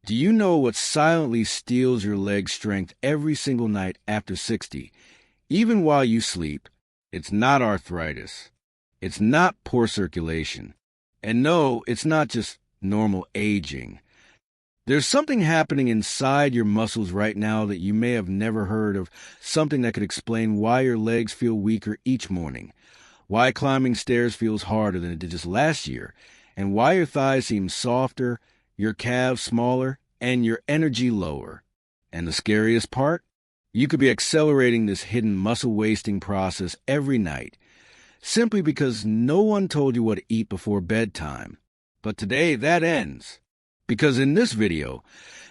Do you know what silently steals your leg strength every single night after 60? Even while you sleep, it's not arthritis. It's not poor circulation. And no, it's not just normal aging. There's something happening inside your muscles right now that you may have never heard of, something that could explain why your legs feel weaker each morning, why climbing stairs feels harder than it did just last year, and why your thighs seem softer, your calves smaller, and your energy lower. And the scariest part? You could be accelerating this hidden muscle-wasting process every night, simply because no one told you what to eat before bedtime. But today, that ends. Because in this video,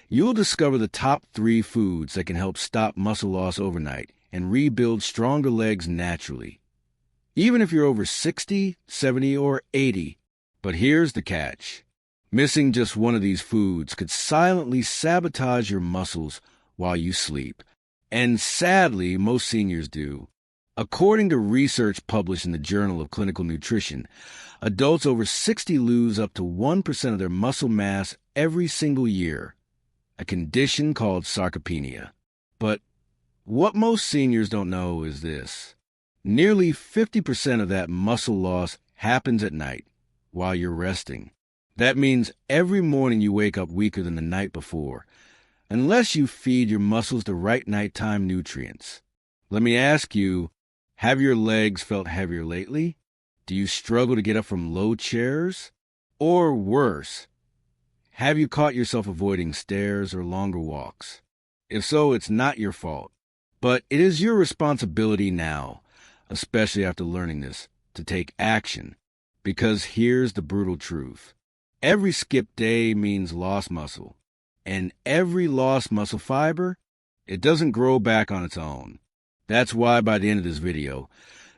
you'll discover the top 3 foods that can help stop muscle loss overnight and rebuild stronger legs naturally. Even if you're over 60, 70, or 80. But here's the catch. Missing just one of these foods could silently sabotage your muscles while you sleep. And sadly, most seniors do. According to research published in the Journal of Clinical Nutrition, adults over 60 lose up to 1% of their muscle mass every single year, a condition called sarcopenia. But what most seniors don't know is this. Nearly 50% of that muscle loss happens at night while you're resting. That means every morning you wake up weaker than the night before, unless you feed your muscles the right nighttime nutrients. Let me ask you, have your legs felt heavier lately? Do you struggle to get up from low chairs? Or worse, have you caught yourself avoiding stairs or longer walks? If so, it's not your fault. But it is your responsibility now, especially after learning this, to take action. Because here's the brutal truth. Every skipped day means lost muscle. And every lost muscle fiber, it doesn't grow back on its own. That's why by the end of this video,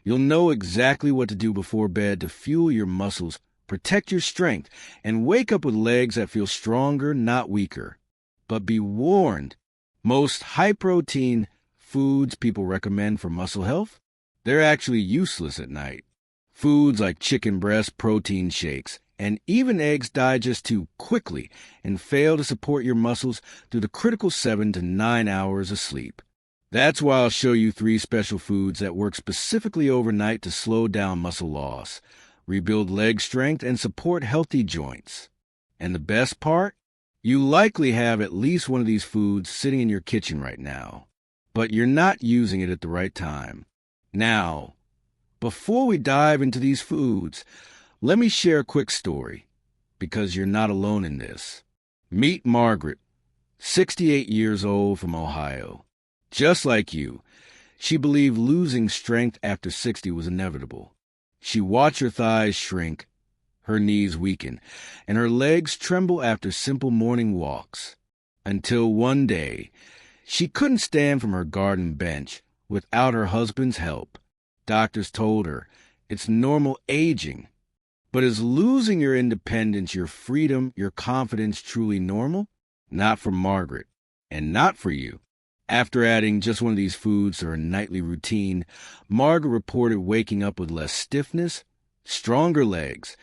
you'll know exactly what to do before bed to fuel your muscles, protect your strength, and wake up with legs that feel stronger, not weaker. But be warned, most high-protein foods people recommend for muscle health, they're actually useless at night. Foods like chicken breast protein shakes and even eggs digest too quickly and fail to support your muscles through the critical 7 to 9 hours of sleep. That's why I'll show you 3 special foods that work specifically overnight to slow down muscle loss, rebuild leg strength, and support healthy joints. And the best part? You likely have at least one of these foods sitting in your kitchen right now, but you're not using it at the right time. Now, before we dive into these foods, let me share a quick story, because you're not alone in this. Meet Margaret, 68 years old, from Ohio. Just like you, she believed losing strength after 60 was inevitable. She watched her thighs shrink, her knees weaken, and her legs tremble after simple morning walks. Until one day, she couldn't stand from her garden bench without her husband's help. Doctors told her, it's normal aging. But is losing your independence, your freedom, your confidence truly normal? Not for Margaret, and not for you. After adding just one of these foods to her nightly routine, Margaret reported waking up with less stiffness, stronger legs,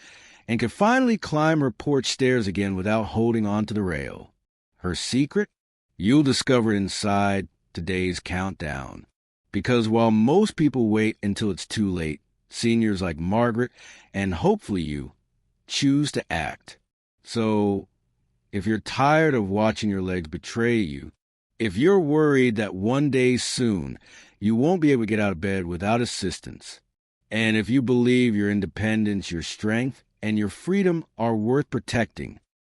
and could finally climb her porch stairs again without holding onto the rail. Her secret? You'll discover inside today's countdown. Because while most people wait until it's too late, seniors like Margaret, and hopefully you, choose to act. So, if you're tired of watching your legs betray you, if you're worried that one day soon you won't be able to get out of bed without assistance, and if you believe your independence, your strength, and your freedom are worth protecting,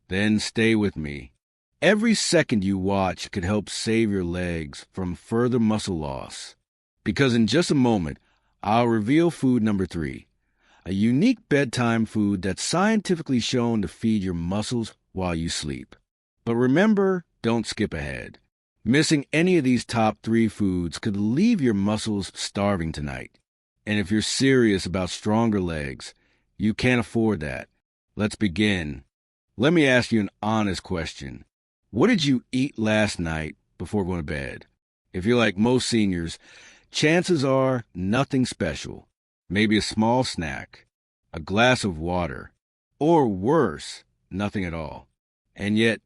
then stay with me. Every second you watch could help save your legs from further muscle loss. Because in just a moment, I'll reveal food number 3, a unique bedtime food that's scientifically shown to feed your muscles while you sleep. But remember, don't skip ahead. Missing any of these top 3 foods could leave your muscles starving tonight. And if you're serious about stronger legs, you can't afford that. Let's begin. Let me ask you an honest question. What did you eat last night before going to bed? If you're like most seniors, chances are nothing special. Maybe a small snack, a glass of water, or worse, nothing at all. And yet,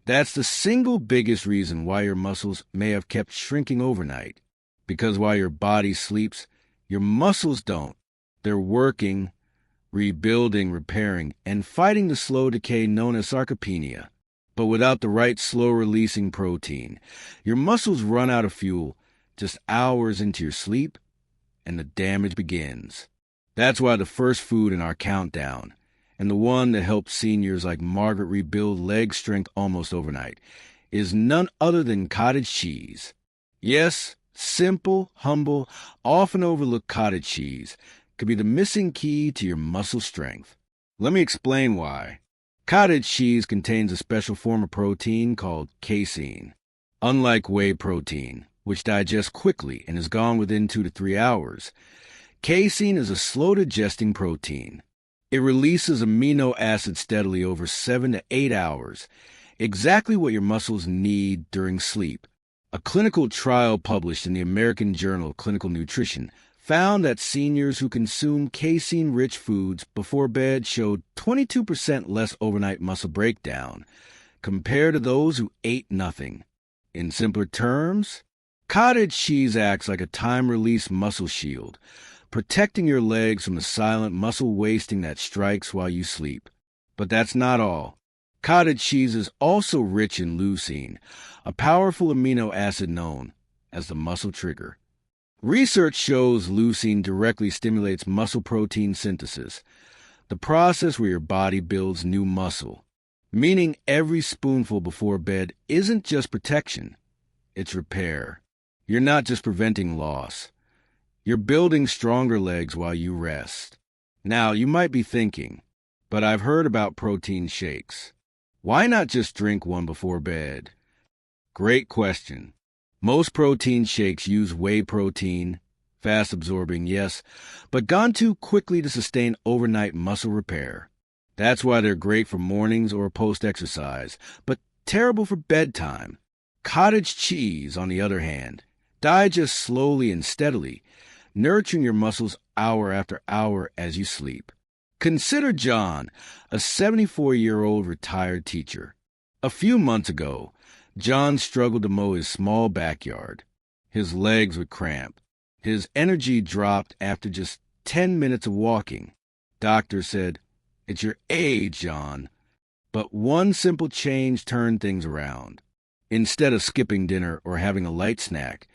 That's the single biggest reason why your muscles may have kept shrinking overnight. Because while your body sleeps, your muscles don't. They're working, rebuilding, repairing, and fighting the slow decay known as sarcopenia. But without the right slow-releasing protein, your muscles run out of fuel just hours into your sleep, and the damage begins. That's why the first food in our countdown, and the one that helped seniors like Margaret rebuild leg strength almost overnight, is none other than cottage cheese. Yes, simple, humble, often overlooked cottage cheese could be the missing key to your muscle strength. Let me explain why. Cottage cheese contains a special form of protein called casein. Unlike whey protein, which digests quickly and is gone within 2 to 3 hours, casein is a slow-digesting protein. It releases amino acids steadily over 7 to 8 hours, exactly what your muscles need during sleep. A clinical trial published in the American Journal of Clinical Nutrition found that seniors who consumed casein-rich foods before bed showed 22% less overnight muscle breakdown compared to those who ate nothing. In simpler terms, cottage cheese acts like a time-release muscle shield, protecting your legs from the silent muscle wasting that strikes while you sleep. But that's not all. Cottage cheese is also rich in leucine, a powerful amino acid known as the muscle trigger. Research shows leucine directly stimulates muscle protein synthesis, the process where your body builds new muscle. Meaning every spoonful before bed isn't just protection, it's repair. You're not just preventing loss. You're building stronger legs while you rest. Now, you might be thinking, but I've heard about protein shakes. Why not just drink one before bed? Great question. Most protein shakes use whey protein, fast-absorbing, yes, but gone too quickly to sustain overnight muscle repair. That's why they're great for mornings or post-exercise, but terrible for bedtime. Cottage cheese, on the other hand, digests slowly and steadily, nurturing your muscles hour after hour as you sleep. Consider John, a 74-year-old retired teacher. A few months ago, John struggled to mow his small backyard. His legs would cramp. His energy dropped after just 10 minutes of walking. Doctors said, "It's your age, John." But one simple change turned things around. Instead of skipping dinner or having a light snack,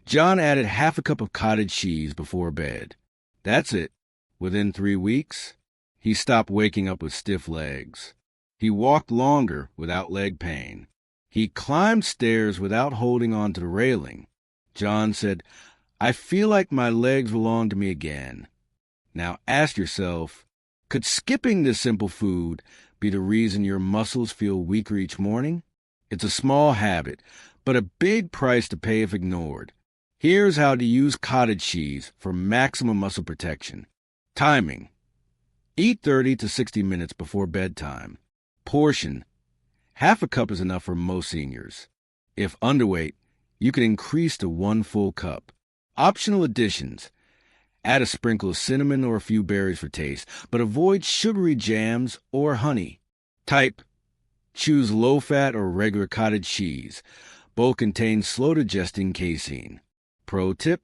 John added half a cup of cottage cheese before bed. That's it. Within 3 weeks, he stopped waking up with stiff legs. He walked longer without leg pain. He climbed stairs without holding on to the railing. John said, "I feel like my legs belong to me again." Now ask yourself, could skipping this simple food be the reason your muscles feel weaker each morning? It's a small habit, but a big price to pay if ignored. Here's how to use cottage cheese for maximum muscle protection. Timing. Eat 30 to 60 minutes before bedtime. Portion. Half a cup is enough for most seniors. If underweight, you can increase to 1 full cup. Optional additions. Add a sprinkle of cinnamon or a few berries for taste, but avoid sugary jams or honey. Type. Choose low-fat or regular cottage cheese. Both contain slow-digesting casein. Pro tip,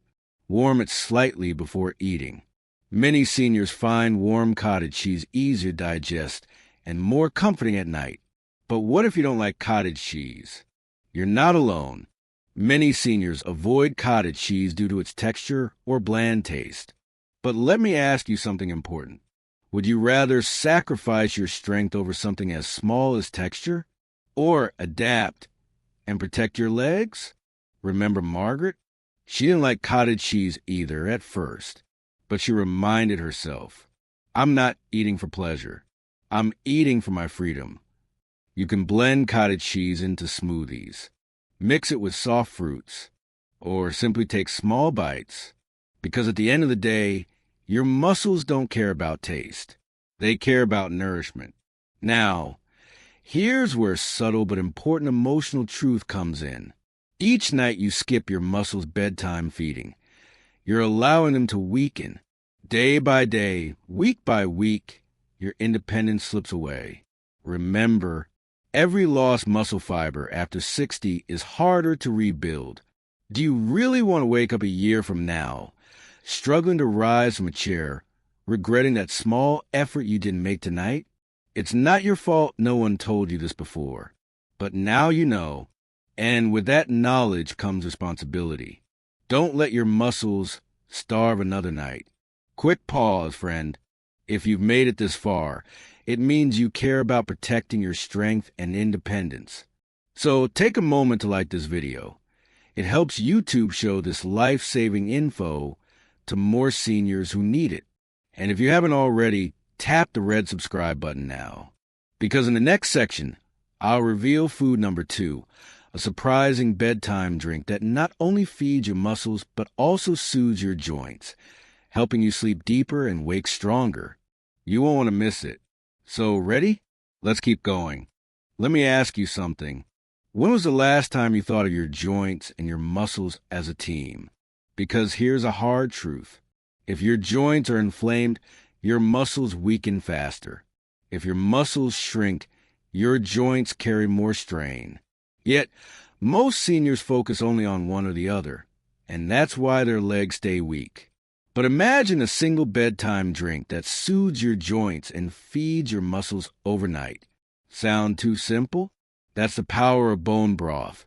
warm it slightly before eating. Many seniors find warm cottage cheese easier to digest and more comforting at night. But what if you don't like cottage cheese? You're not alone. Many seniors avoid cottage cheese due to its texture or bland taste. But let me ask you something important. Would you rather sacrifice your strength over something as small as texture? Or adapt and protect your legs? Remember Margaret? She didn't like cottage cheese either at first, but she reminded herself, "I'm not eating for pleasure. I'm eating for my freedom." You can blend cottage cheese into smoothies. Mix it with soft fruits, or simply take small bites, because at the end of the day, your muscles don't care about taste. They care about nourishment. Now, here's where subtle but important emotional truth comes in. Each night you skip your muscles' bedtime feeding. You're allowing them to weaken. Day by day, week by week, your independence slips away. Remember, Every lost muscle fiber after 60 is harder to rebuild. Do you really want to wake up a year from now, struggling to rise from a chair, regretting that small effort you didn't make tonight? It's not your fault no one told you this before, but now you know, and with that knowledge comes responsibility. Don't let your muscles starve another night. Quick pause, friend. If you've made it this far, it means you care about protecting your strength and independence. So take a moment to like this video. It helps YouTube show this life-saving info to more seniors who need it. And if you haven't already, tap the red subscribe button now. Because in the next section, I'll reveal food number 2, a surprising bedtime drink that not only feeds your muscles but also soothes your joints, helping you sleep deeper and wake stronger. You won't want to miss it. So, ready? Let's keep going. Let me ask you something. When was the last time you thought of your joints and your muscles as a team? Because here's a hard truth. If your joints are inflamed, your muscles weaken faster. If your muscles shrink, your joints carry more strain. Yet, most seniors focus only on one or the other, and that's why their legs stay weak. But imagine a single bedtime drink that soothes your joints and feeds your muscles overnight. Sound too simple? That's the power of bone broth,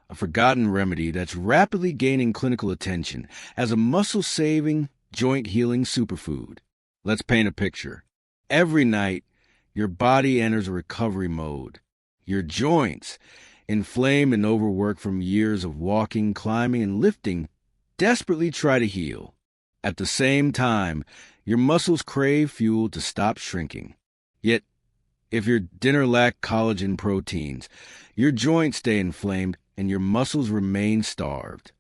a forgotten remedy that's rapidly gaining clinical attention as a muscle-saving, joint-healing superfood. Let's paint a picture. Every night, your body enters a recovery mode. Your joints, inflamed and overworked from years of walking, climbing, and lifting, desperately try to heal. At the same time, your muscles crave fuel to stop shrinking. Yet, if your dinner lacked collagen proteins, your joints stay inflamed and your muscles remain starved.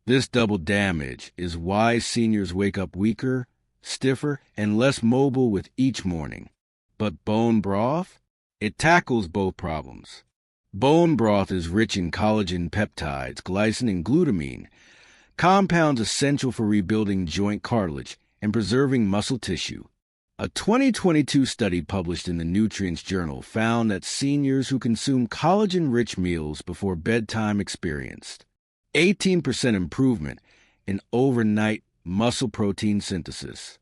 This double damage is why seniors wake up weaker, stiffer, and less mobile with each morning. But bone broth? It tackles both problems. Bone broth is rich in collagen peptides, glycine, and glutamine, compounds essential for rebuilding joint cartilage and preserving muscle tissue. A 2022 study published in the Nutrients Journal found that seniors who consume collagen-rich meals before bedtime experienced 18% improvement in overnight muscle protein synthesis,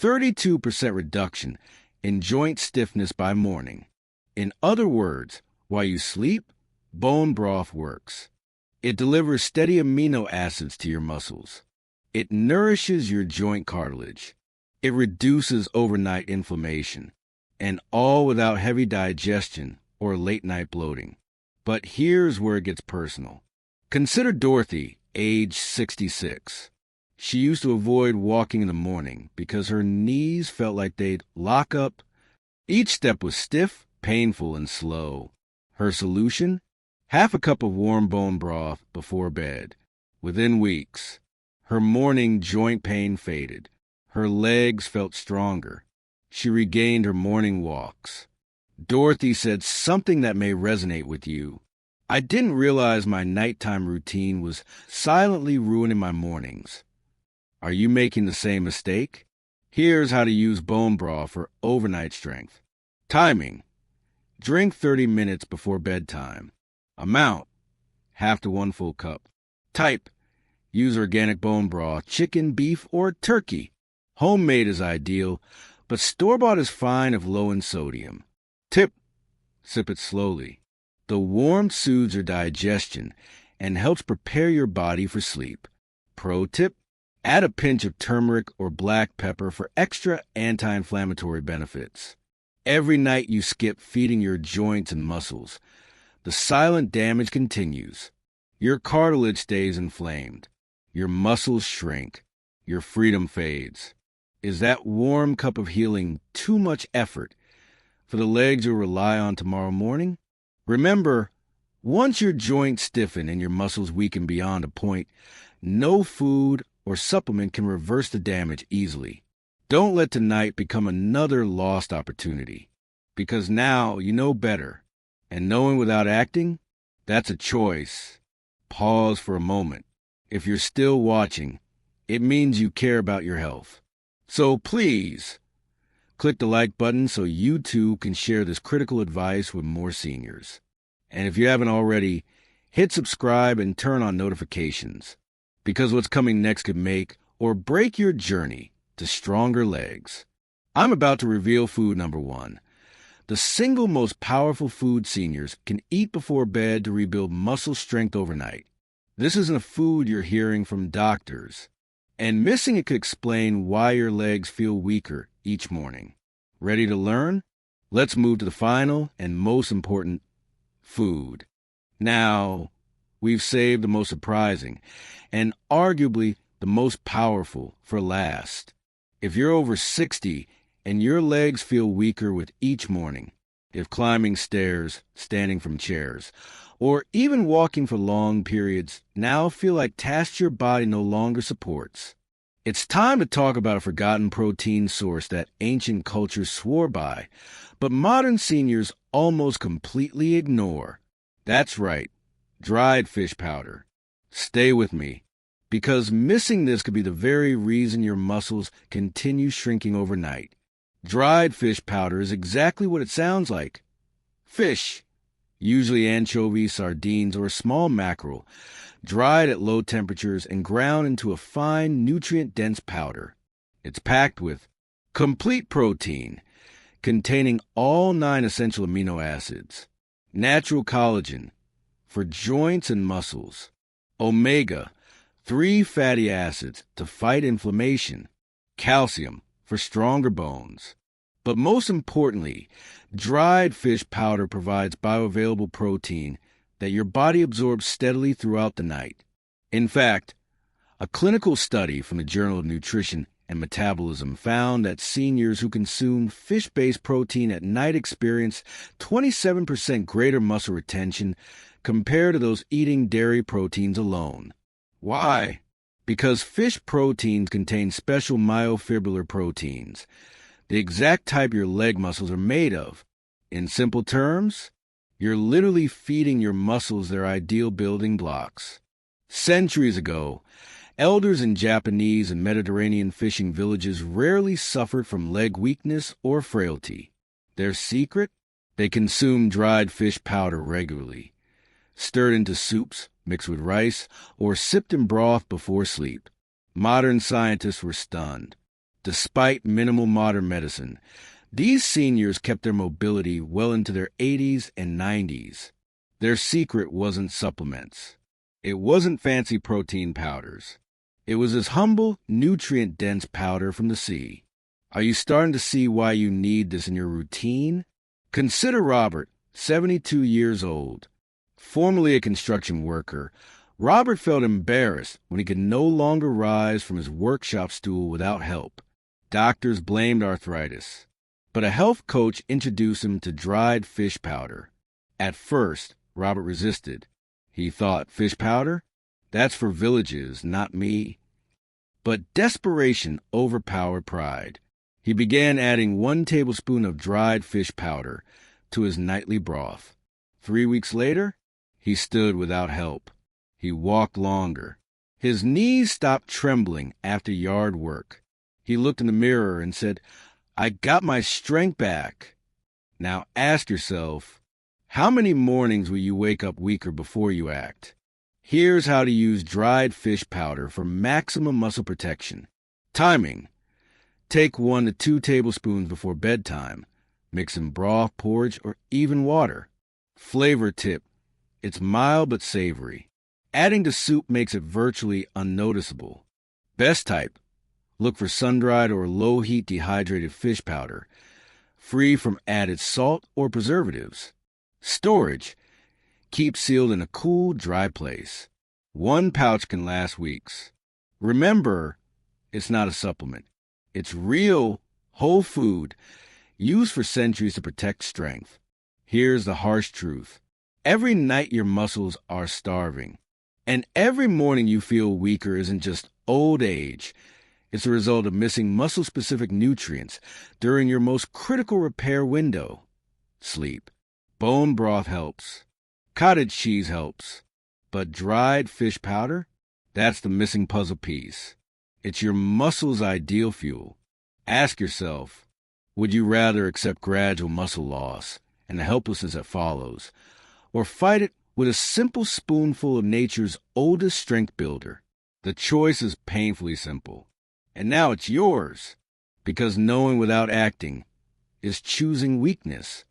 32% reduction in joint stiffness by morning. In other words, while you sleep, bone broth works. It delivers steady amino acids to your muscles. It nourishes your joint cartilage. It reduces overnight inflammation, and all without heavy digestion or late-night bloating. But here's where it gets personal. Consider Dorothy, age 66. She used to avoid walking in the morning because her knees felt like they'd lock up. Each step was stiff, painful, and slow. Her solution? Half a cup of warm bone broth before bed. Within weeks, her morning joint pain faded. Her legs felt stronger. She regained her morning walks. Dorothy said something that may resonate with you. I didn't realize my nighttime routine was silently ruining my mornings. Are you making the same mistake? Here's how to use bone broth for overnight strength. Timing. Drink 30 minutes before bedtime. Amount. Half to 1 full cup. Type. Use organic bone broth, chicken, beef, or turkey. Homemade is ideal, but store-bought is fine if low in sodium. Tip. Sip it slowly. The warmth soothes your digestion and helps prepare your body for sleep. Pro tip. Add a pinch of turmeric or black pepper for extra anti-inflammatory benefits. Every night you skip feeding your joints and muscles, the silent damage continues. Your cartilage stays inflamed. Your muscles shrink. Your freedom fades. Is that warm cup of healing too much effort for the legs you'll rely on tomorrow morning? Remember, once your joints stiffen and your muscles weaken beyond a point, no food or supplement can reverse the damage easily. Don't let tonight become another lost opportunity, because now you know better, and knowing without acting, that's a choice. Pause for a moment. If you're still watching, it means you care about your health. So please, Click the like button so you too can share this critical advice with more seniors. And if you haven't already, hit subscribe and turn on notifications, because what's coming next could make or break your journey to stronger legs. I'm about to reveal food number 1, the single most powerful food seniors can eat before bed to rebuild muscle strength overnight. This isn't a food you're hearing from doctors, and missing it could explain why your legs feel weaker each morning. Ready to learn? Let's move to the final and most important, food. Now, we've saved the most surprising and arguably the most powerful for last. If you're over 60 and your legs feel weaker with each morning, if climbing stairs, standing from chairs, or even walking for long periods now feel like tasks your body no longer supports, it's time to talk about a forgotten protein source that ancient cultures swore by, but modern seniors almost completely ignore. That's right, dried fish powder. Stay with me, because missing this could be the very reason your muscles continue shrinking overnight. Dried fish powder is exactly what it sounds like. Fish, usually anchovies, sardines, or small mackerel, dried at low temperatures and ground into a fine, nutrient-dense powder. It's packed with complete protein, containing all 9 essential amino acids, natural collagen for joints and muscles, omega-3 fatty acids to fight inflammation, calcium for stronger bones. But most importantly, dried fish powder provides bioavailable protein that your body absorbs steadily throughout the night. In fact, a clinical study from the Journal of Nutrition and Metabolism found that seniors who consumed fish-based protein at night experienced 27% greater muscle retention compared to those eating dairy proteins alone. Why? Because fish proteins contain special myofibrillar proteins, the exact type your leg muscles are made of. In simple terms, you're literally feeding your muscles their ideal building blocks. Centuries ago, elders in Japanese and Mediterranean fishing villages rarely suffered from leg weakness or frailty. Their secret? They consumed dried fish powder regularly, stirred into soups, mixed with rice, or sipped in broth before sleep. Modern scientists were stunned. Despite minimal modern medicine, these seniors kept their mobility well into their 80s and 90s. Their secret wasn't supplements. It wasn't fancy protein powders. It was this humble, nutrient-dense powder from the sea. Are you starting to see why you need this in your routine? Consider Robert, 72 years old. Formerly a construction worker, Robert felt embarrassed when he could no longer rise from his workshop stool without help. Doctors blamed arthritis, but a health coach introduced him to dried fish powder. At first, Robert resisted. He thought, fish powder? That's for villages, not me. But desperation overpowered pride. He began adding 1 tablespoon of dried fish powder to his nightly broth. 3 weeks later, he stood without help. He walked longer. His knees stopped trembling after yard work. He looked in the mirror and said, I got my strength back. Now ask yourself, how many mornings will you wake up weaker before you act? Here's how to use dried fish powder for maximum muscle protection. Timing. Take 1 to 2 tablespoons before bedtime. Mix in broth, porridge, or even water. Flavor tip. It's mild but savory. Adding to soup makes it virtually unnoticeable. Best type. Look for sun-dried or low-heat dehydrated fish powder, free from added salt or preservatives. Storage. Keep sealed in a cool, dry place. 1 pouch can last weeks. Remember, it's not a supplement. It's real, whole food, used for centuries to protect strength. Here's the harsh truth. Every night your muscles are starving, and every morning you feel weaker isn't just old age. It's a result of missing muscle-specific nutrients during your most critical repair window. Sleep. Bone broth helps. Cottage cheese helps. But dried fish powder? That's the missing puzzle piece. It's your muscles' ideal fuel. Ask yourself, Would you rather accept gradual muscle loss and the helplessness that follows, or fight it with a simple spoonful of nature's oldest strength builder? The choice is painfully simple. And now it's yours, because knowing without acting is choosing weakness.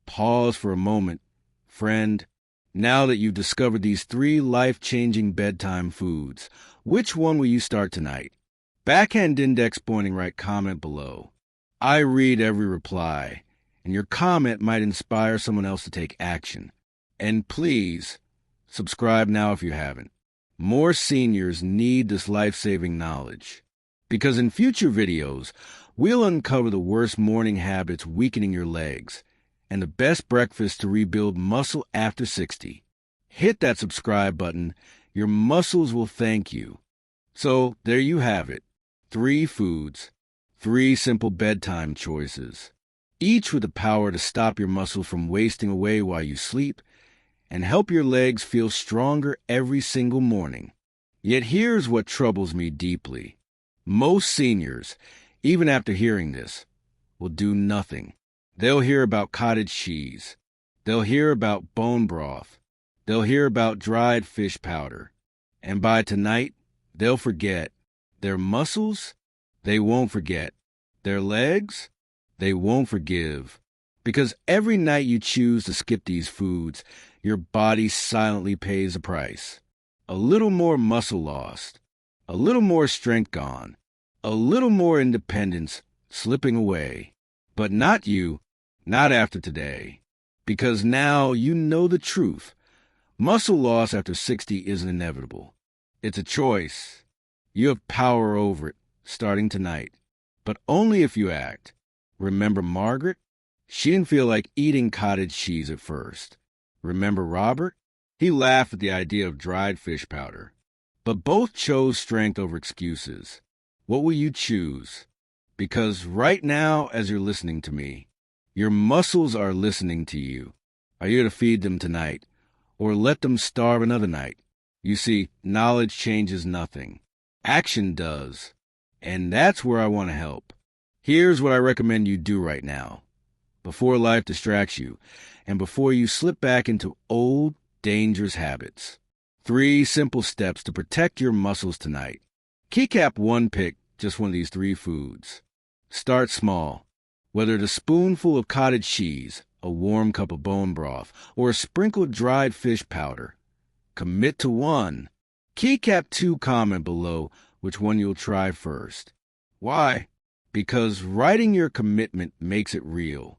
Pause for a moment, friend. Now that you've discovered these 3 life-changing bedtime foods, which one will you start tonight? Backhand index pointing right comment below. I read every reply, and your comment might inspire someone else to take action. And please, subscribe now if you haven't. More seniors need this life-saving knowledge, because in future videos, we'll uncover the worst morning habits weakening your legs and the best breakfast to rebuild muscle after 60. Hit that subscribe button. Your muscles will thank you. So there you have it. 3 foods, 3 simple bedtime choices, each with the power to stop your muscle from wasting away while you sleep and help your legs feel stronger every single morning. Yet here's what troubles me deeply. Most seniors, even after hearing this, will do nothing. They'll hear about cottage cheese. They'll hear about bone broth. They'll hear about dried fish powder. And by tonight, they'll forget. Their muscles, they won't forget. Their legs, they won't forgive. Because every night you choose to skip these foods, your body silently pays a price. A little more muscle lost, a little more strength gone, a little more independence slipping away. But not you, not after today. Because now you know the truth. Muscle loss after 60 isn't inevitable. It's a choice. You have power over it, starting tonight. But only if you act. Remember Margaret? She didn't feel like eating cottage cheese at first. Remember Robert? He laughed at the idea of dried fish powder. But both chose strength over excuses. What will you choose? Because right now, as you're listening to me, your muscles are listening to you. Are you to feed them tonight, or let them starve another night? You see, knowledge changes nothing. Action does. And that's where I want to help. Here's what I recommend you do right now, before life distracts you, and before you slip back into old, dangerous habits. 3 simple steps to protect your muscles tonight. Keycap 1 pick just one of these 3 foods. Start small. Whether it's a spoonful of cottage cheese, a warm cup of bone broth, or a sprinkled dried fish powder, commit to one. Keycap 2 comment below which one you'll try first. Why? Because writing your commitment makes it real.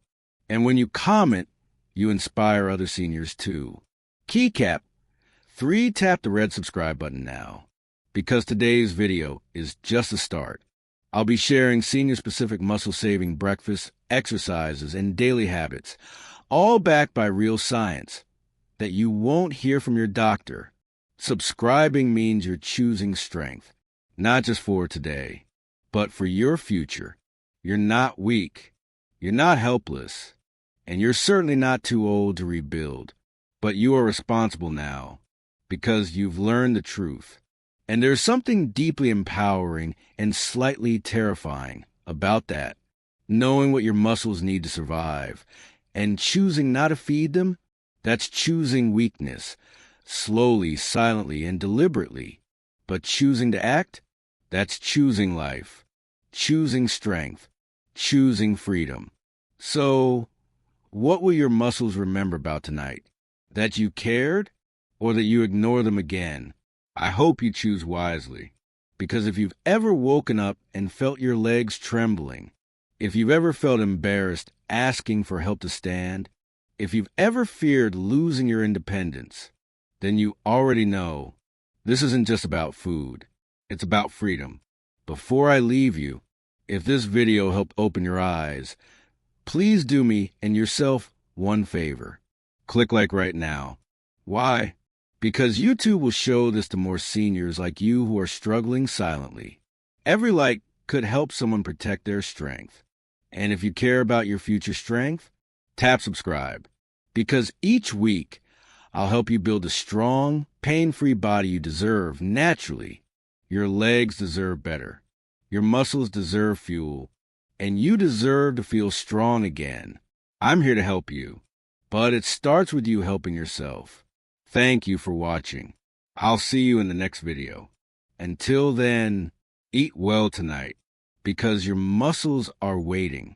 And when you comment, you inspire other seniors too. Keycap 3, tap the red subscribe button now, because today's video is just a start. I'll be sharing senior-specific muscle-saving breakfasts, exercises, and daily habits, all backed by real science, that you won't hear from your doctor. Subscribing means you're choosing strength, not just for today, but for your future. You're not weak, you're not helpless, and you're certainly not too old to rebuild. But you are responsible now, because you've learned the truth. And there's something deeply empowering and slightly terrifying about that. Knowing what your muscles need to survive, and choosing not to feed them, that's choosing weakness, slowly, silently, and deliberately. But choosing to act, that's choosing life, choosing strength, choosing freedom. So, what will your muscles remember about tonight? That you cared, or that you ignore them again? I hope you choose wisely, because if you've ever woken up and felt your legs trembling, if you've ever felt embarrassed asking for help to stand, if you've ever feared losing your independence, then you already know this isn't just about food. It's about freedom. Before I leave you, if this video helped open your eyes, please do me and yourself one favor. Click like right now. Why? Because YouTube will show this to more seniors like you who are struggling silently. Every like could help someone protect their strength. And if you care about your future strength, tap subscribe. Because each week, I'll help you build a strong, pain-free body you deserve naturally. Your legs deserve better. Your muscles deserve fuel. and you deserve to feel strong again. I'm here to help you, but it starts with you helping yourself. Thank you for watching. I'll see you in the next video. Until then, eat well tonight, because your muscles are waiting.